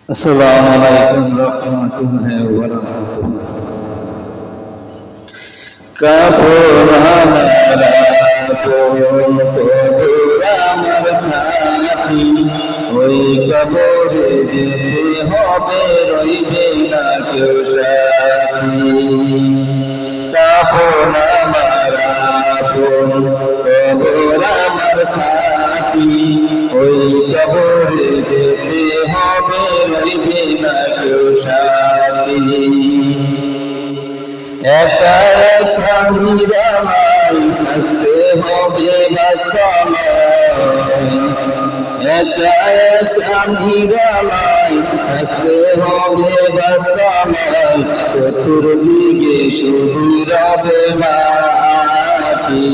अस्सलामुअलैकुम रहमतुल्लाहि व बरकातुहू। আমার খাতি ওই কবরে যেতে হবে, রইবে না কেউ সাথী। কাফন আমার আপন, কবর আমার খাতি ওই কবরে যেতে হবে, রইবে না কেউ সাথী। একা একা নিরালাই থাকতে হবে বাস্তবায়, একা একা নিরালাই থাকতে হবে বাস্তবায়। চতুর্দিকে শুধু রবে মাটি,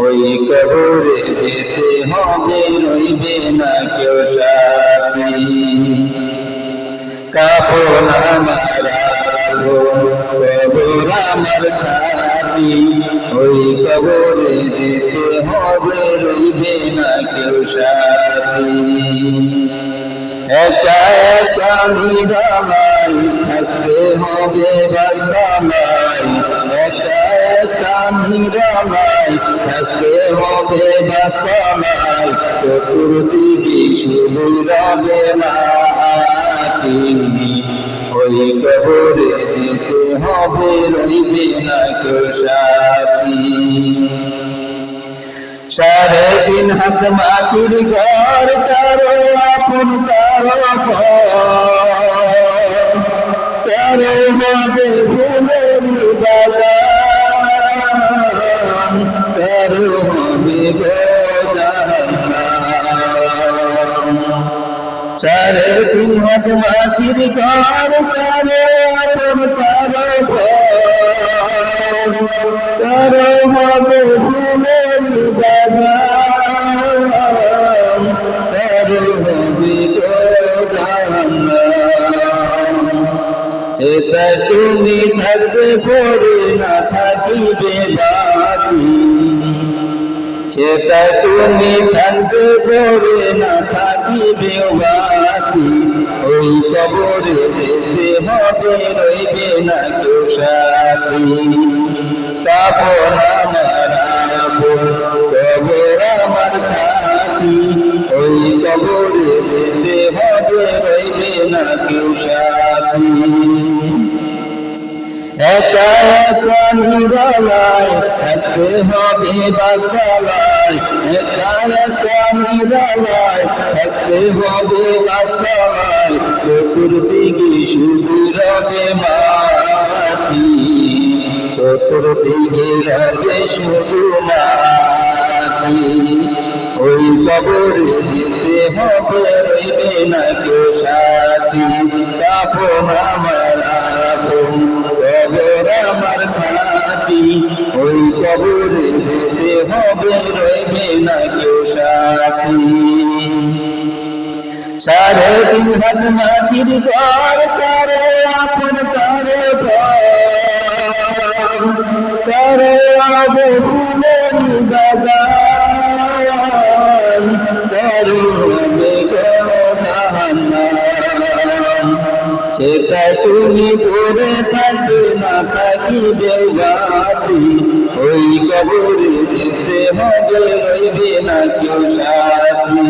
ওই কবরে যেতে হবে, রইবে না কেউ সাথী। কাফন আমার কবর আমার খাতি ওই কবরে যেতে হবে, রইবে না কেউ সাথী। একা একা নিরালাই থাকতে হবে বাস্তবায়, একা একা নিরালাই থাকতে হবে বাস্তবায়। চতুর্দিকে শুধু রবে মাটি, ওই কবরে যেতে হবে, রইবে না কেউ সাথী। 3.5 হাত মাটির ঘর, কারো আপন কারো কারো হবে ফুলের বাগান, কারো হবে জাহান্নাম। 3.5 হাত মাটির ঘর, কারো আপন কারো কারো হবে ফুলের বাগান, কারো হবে জাহান্নাম। সেটা তুমি থাকবে পড়ে, না থাকিবে বাকি, সেটা তুমি থাকবে পড়ে, না থাকিবে বাকি। ওই কবরে যেতে হবে, রইবে না কেউ সাথী। কাফন আমার আপন, কবর আমার খাতি ওই কবরে যেতে হবে, রইবে না কেউ সাথী। একা একা নিরালায় থাকতে হবে বাস্তবায়, একা একা নিরালায় থাকতে হবে বাস্তবায়। চতুর্দিকে শুধু রবে মাটি, চতুর্দিকে রবে শুধু মাটি। ওই কবরে যেতে হবে, রইবে না কেউ সাথী। কাফন আমার আপন, কবর আমার খাতি ওই কবরে যেতে হবে, রইবে না কেউ সাথী। 3.5 হাত মাটির ঘর, কারো আপন কারো কারো হবে ফুলের বাগান, কারো হবে জাহান্নাম। সেটা তুমি পড়ে থাকবে, না থাকিবে বাকি। ওই কবরে যেতে হবে, রইবে না কেউ সাথী।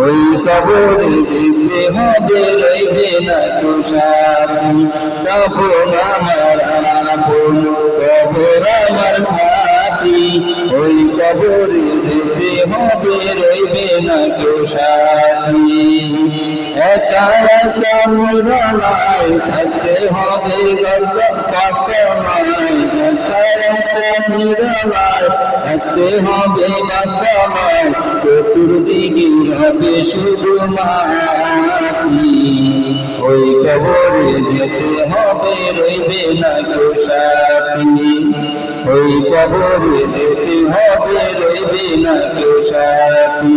ওই কবরে যেতে হবে, রইবে না কেউ সাথী। কাফন আমার আপন, কবর আমার খাতি ওই কবরে যেতে হবে, রইবে না কেউ সাথী। একা একা নিরালায় থাকতে হবে বাস্তবায়, একা একা নিরালায় থাকতে হবে বাস্তবায়। চতুর্দিকে রবে শুধু মাটি, ওই কবরে যেতে হবে, রইবে না কেউ সাথী। ওই কবরে যেতে হবে, রইবে না কেউ সাথী।